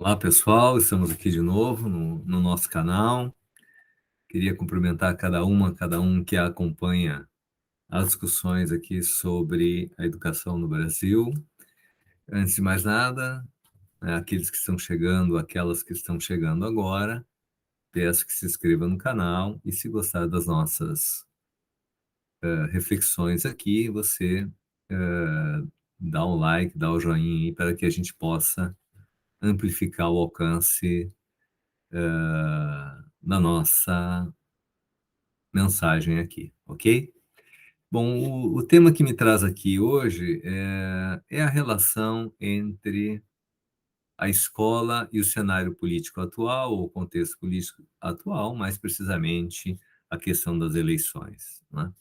Olá, pessoal, estamos aqui de novo no nosso canal. Queria cumprimentar cada um que acompanha as discussões aqui sobre a educação no Brasil. Antes de mais nada, aqueles que estão chegando, aquelas que estão chegando agora, peço que se inscreva no canal e, se gostar das nossas reflexões aqui, você dá um like, dá o joinha aí para que a gente possa amplificar o alcance da nossa mensagem aqui, ok? Bom, o tema que me traz aqui hoje é a relação entre a escola e o cenário político atual, ou o contexto político atual, mais precisamente a questão das eleições, né?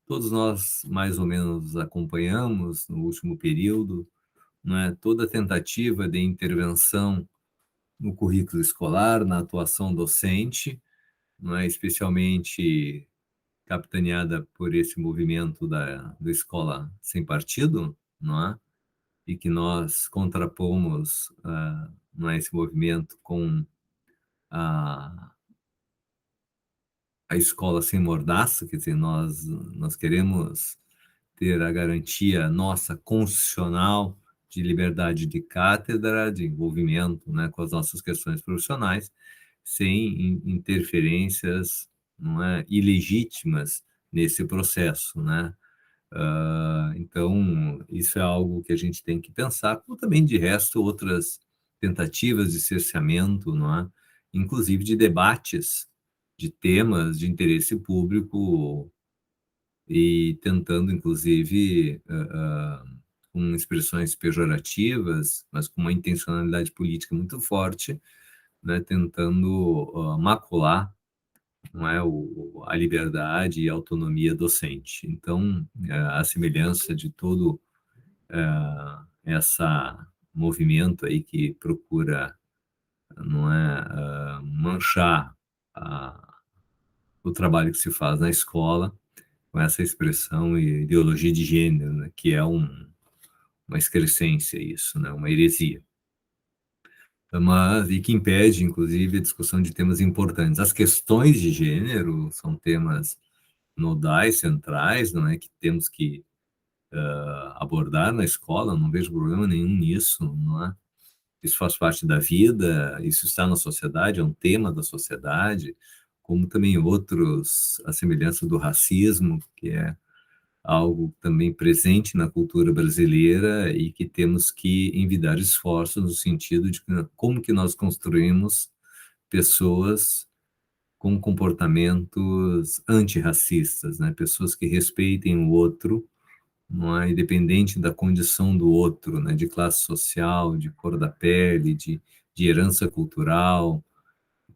Todos nós, mais ou menos, acompanhamos no último período, né, toda a tentativa de intervenção no currículo escolar, na atuação docente, né, especialmente capitaneada por esse movimento da escola sem partido, não é? E que nós contrapomos, não é, esse movimento com a, a escola sem mordaça, quer dizer, nós queremos ter a garantia nossa constitucional de liberdade de cátedra, de envolvimento, né, com as nossas questões profissionais, sem interferências, não é, ilegítimas nesse processo, né? Então, isso é algo que a gente tem que pensar, como também, de resto, outras tentativas de cerceamento, não é? Inclusive de debates de temas de interesse público e tentando, inclusive, com expressões pejorativas, mas com uma intencionalidade política muito forte, né, tentando macular, não é, a liberdade e a autonomia docente. Então, a semelhança de todo essa movimento aí que procura, não é, manchar a, o trabalho que se faz na escola com essa expressão e ideologia de gênero, né, que é uma excrescência isso, né, uma heresia. Mas, e que impede, inclusive, a discussão de temas importantes. As questões de gênero são temas nodais, centrais, não é, que temos que abordar na escola, não vejo problema nenhum nisso, não é? Isso faz parte da vida, isso está na sociedade, é um tema da sociedade, como também outros, a semelhança do racismo, que é algo também presente na cultura brasileira e que temos que envidar esforços no sentido de como que nós construímos pessoas com comportamentos antirracistas, né? Pessoas que respeitem o outro, não é, independente da condição do outro, né, de classe social, de cor da pele, de herança cultural,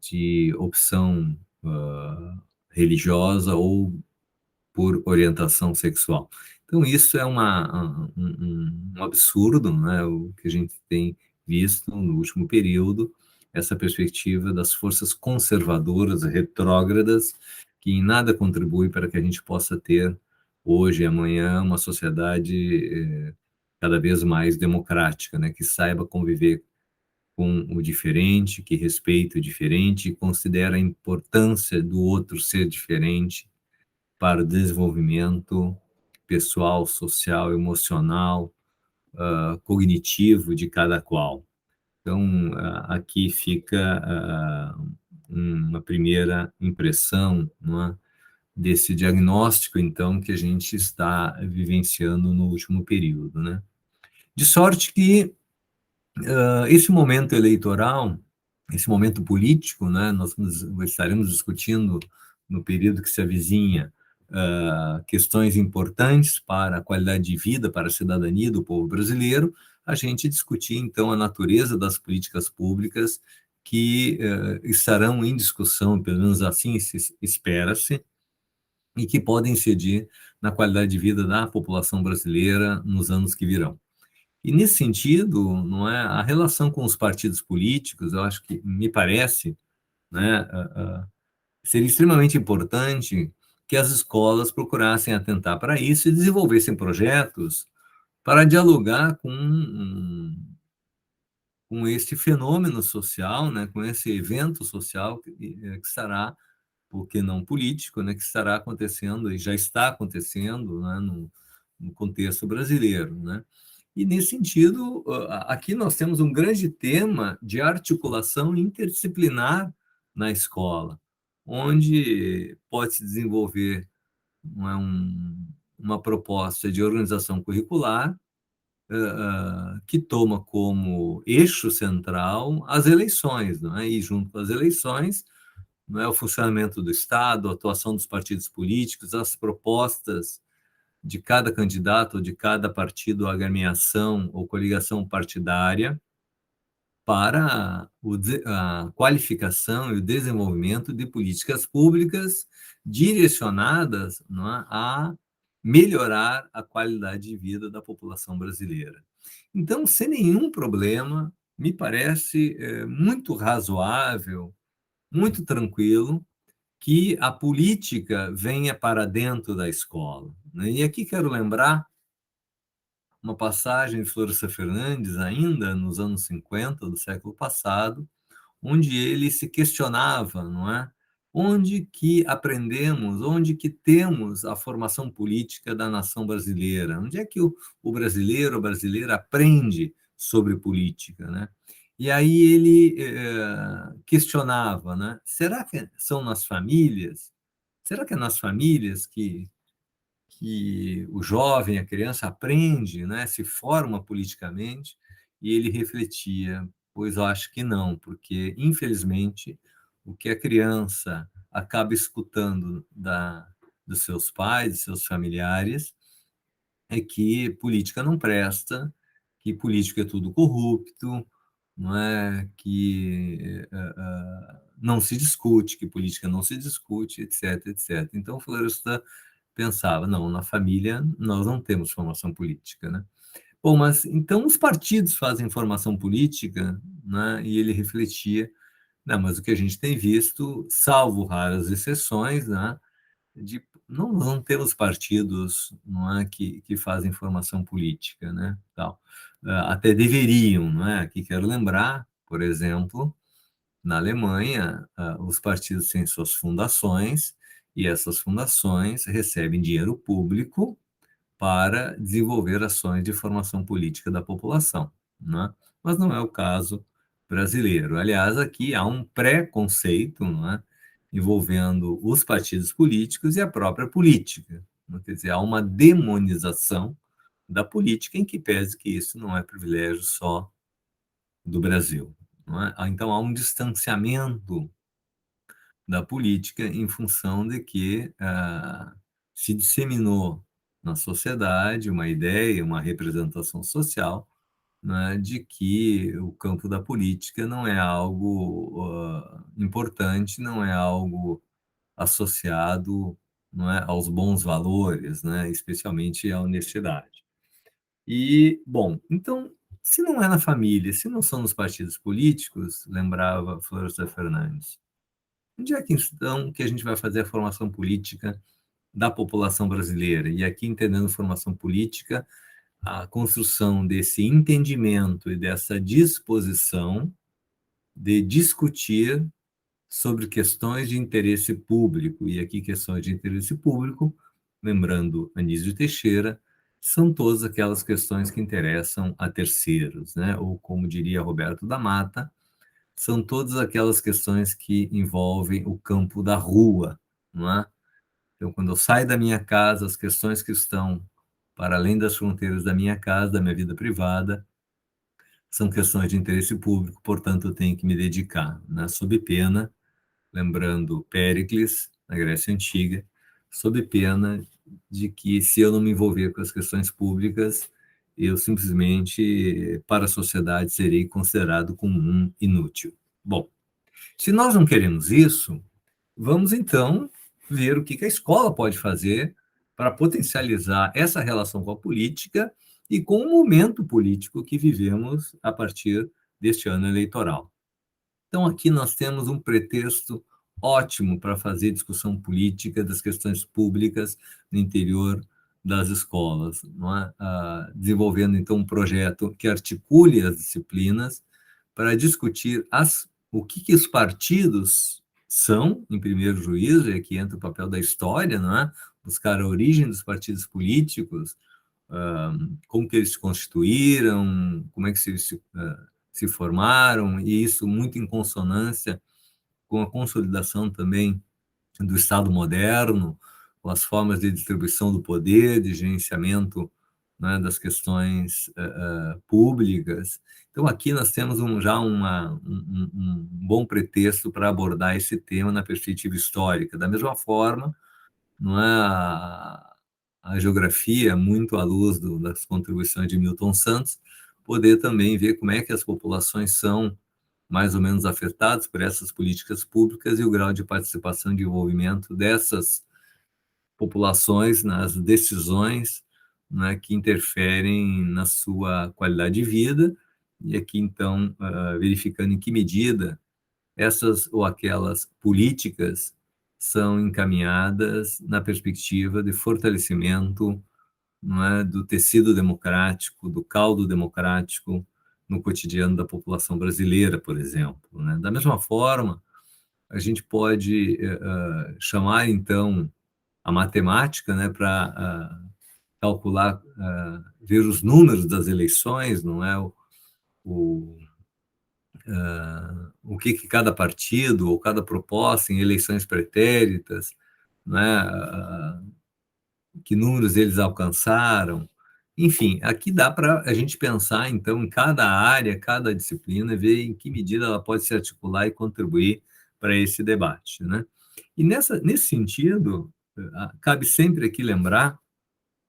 de opção religiosa ou por orientação sexual. Então, isso é um absurdo, né, o que a gente tem visto no último período, essa perspectiva das forças conservadoras, retrógradas, que em nada contribui para que a gente possa ter, hoje e amanhã, uma sociedade cada vez mais democrática, né, que saiba conviver com o diferente, que respeite o diferente, considera a importância do outro ser diferente para o desenvolvimento pessoal, social, emocional, cognitivo de cada qual. Então, aqui fica uma primeira impressão, não é, desse diagnóstico, então, que a gente está vivenciando no último período, né? De sorte que esse momento eleitoral, esse momento político, né, nós estaremos discutindo no período que se avizinha questões importantes para a qualidade de vida, para a cidadania do povo brasileiro, a gente discutir, então, a natureza das políticas públicas que estarão em discussão, pelo menos assim se espera-se, e que podem incidir na qualidade de vida da população brasileira nos anos que virão. E nesse sentido, não é, a relação com os partidos políticos, eu acho que me parece, né, seria extremamente importante que as escolas procurassem atentar para isso e desenvolvessem projetos para dialogar com com este fenômeno social, né, com esse evento social que estará, por que não político, né, que estará acontecendo e já está acontecendo, né, no contexto brasileiro, né? E, nesse sentido, aqui nós temos um grande tema de articulação interdisciplinar na escola, onde pode-se desenvolver uma proposta de organização curricular que toma como eixo central as eleições, não é? E, junto com as eleições, não é, o funcionamento do Estado, a atuação dos partidos políticos, as propostas de cada candidato ou de cada partido, agremiação ou coligação partidária, para a qualificação e o desenvolvimento de políticas públicas direcionadas, não é, a melhorar a qualidade de vida da população brasileira. Então, sem nenhum problema, me parece muito razoável, muito tranquilo, que a política venha para dentro da escola, né? E aqui quero lembrar uma passagem de Florestan Fernandes, ainda nos anos 50 do século passado, onde ele se questionava, não é? Onde que aprendemos, onde que temos a formação política da nação brasileira? Onde é que o brasileiro, a brasileira aprende sobre política, né? E aí ele questionava, né? Será que são nas famílias? Será que é nas famílias que o jovem, a criança aprende, né, se forma politicamente? E ele refletia, pois eu acho que não, porque, infelizmente, o que a criança acaba escutando dos seus pais, dos seus familiares, é que política não presta, que política é tudo corrupto, não é? Que não se discute, que política não se discute, etc, etc. Então, Florestan pensava, não, na família nós não temos formação política, né? Bom, mas então os partidos fazem formação política, né? E ele refletia, não, mas o que a gente tem visto, salvo raras exceções, né? Não temos partidos, não é, que fazem formação política, né? Tal. Até deveriam, não é? Aqui quero lembrar, por exemplo, na Alemanha, os partidos têm suas fundações e essas fundações recebem dinheiro público para desenvolver ações de formação política da população, né? Mas não é o caso brasileiro. Aliás, aqui há um preconceito, não é, envolvendo os partidos políticos e a própria política. Quer dizer, há uma demonização da política, em que pese que isso não é privilégio só do Brasil, não é? Então há um distanciamento da política em função de que se disseminou na sociedade uma ideia, uma representação social, né, de que o campo da política não é algo importante, não é algo associado, não é, aos bons valores, né, especialmente à honestidade. E, bom, então, se não é na família, se não são nos partidos políticos, lembrava Florestan Fernandes, onde é que então que a gente vai fazer a formação política da população brasileira? E aqui, entendendo formação política, a construção desse entendimento e dessa disposição de discutir sobre questões de interesse público. E aqui, questões de interesse público, lembrando Anísio Teixeira, são todas aquelas questões que interessam a terceiros, né? Ou, como diria Roberto da Mata, são todas aquelas questões que envolvem o campo da rua, não é? Então, quando eu saio da minha casa, as questões que estão para além das fronteiras da minha casa, da minha vida privada, são questões de interesse público, portanto, eu tenho que me dedicar, né? Sob pena, lembrando Péricles, na Grécia Antiga, sob pena de que, se eu não me envolver com as questões públicas, eu simplesmente, para a sociedade, serei considerado como um inútil. Bom, se nós não queremos isso, vamos então ver o que a escola pode fazer para potencializar essa relação com a política e com o momento político que vivemos a partir deste ano eleitoral. Então, aqui nós temos um pretexto ótimo para fazer discussão política das questões públicas no interior das escolas, não é? Desenvolvendo, então, um projeto que articule as disciplinas para discutir o que os partidos são, em primeiro juízo, e aqui entra o papel da história, não é? Buscar a origem dos partidos políticos, como que eles se constituíram, como é que se formaram, e isso muito em consonância com a consolidação também do Estado moderno, com as formas de distribuição do poder, de gerenciamento, né, das questões públicas. Então, aqui nós temos já um bom pretexto para abordar esse tema na perspectiva histórica. Da mesma forma, não é a geografia, muito à luz das contribuições de Milton Santos, poder também ver como é que as populações são mais ou menos afetadas por essas políticas públicas e o grau de participação e de envolvimento dessas populações nas decisões, né, que interferem na sua qualidade de vida, e aqui, então, verificando em que medida essas ou aquelas políticas são encaminhadas na perspectiva de fortalecimento, não é, do tecido democrático, do caldo democrático no cotidiano da população brasileira, por exemplo. Né? Da mesma forma, a gente pode chamar, então, a matemática, né, para calcular, ver os números das eleições, não é? O, o que cada partido ou cada proposta em eleições pretéritas, né, que números eles alcançaram. Enfim, aqui dá para a gente pensar, então, em cada área, cada disciplina, ver em que medida ela pode se articular e contribuir para esse debate. Né? E nesse sentido, cabe sempre aqui lembrar,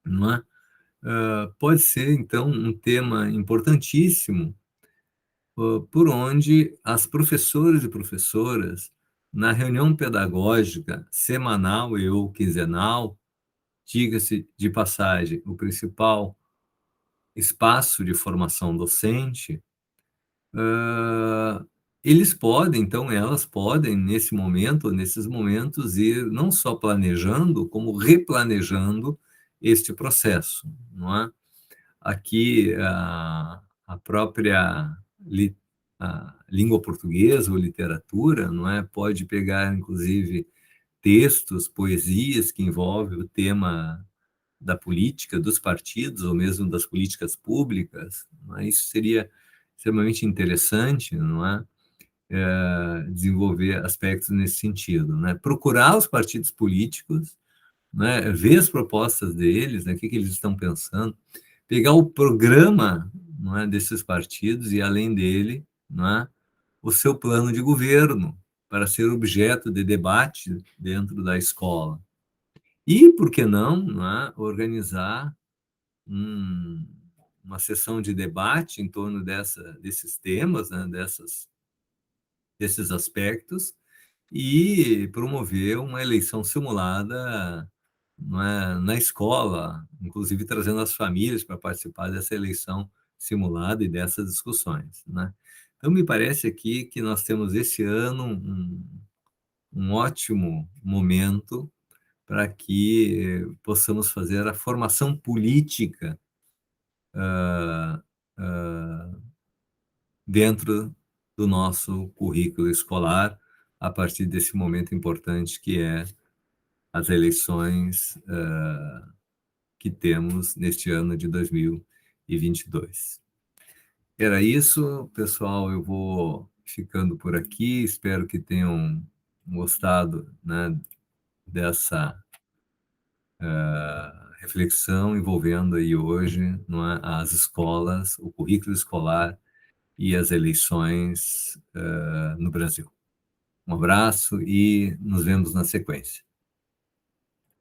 não é? Pode ser, então, um tema importantíssimo, por onde as professoras e professoras, na reunião pedagógica semanal e ou quinzenal, diga-se de passagem, o principal espaço de formação docente, eles podem, então, elas podem, nesse momento, nesses momentos, ir não só planejando, como replanejando este processo, não é? Aqui, a própria a língua portuguesa ou literatura, não é? Pode pegar, inclusive, textos, poesias que envolvem o tema da política, dos partidos, ou mesmo das políticas públicas, não é? Isso seria extremamente interessante, não é? Desenvolver aspectos nesse sentido, né? Procurar os partidos políticos, né? Ver as propostas deles, né? O que eles estão pensando, pegar o programa, não é, desses partidos e, além dele, não é, o seu plano de governo para ser objeto de debate dentro da escola. E, por que não é, organizar uma sessão de debate em torno desses temas, né, desses aspectos, e promover uma eleição simulada, não é, na escola, inclusive trazendo as famílias para participar dessa eleição simulada e dessas discussões. Né? Então, me parece aqui que nós temos esse ano um ótimo momento para que possamos fazer a formação política dentro do nosso currículo escolar, a partir desse momento importante que é as eleições que temos neste ano de 2022. Era isso, pessoal. Eu vou ficando por aqui. Espero que tenham gostado, né, dessa reflexão envolvendo aí hoje, não é, as escolas, o currículo escolar e as eleições no Brasil. Um abraço e nos vemos na sequência.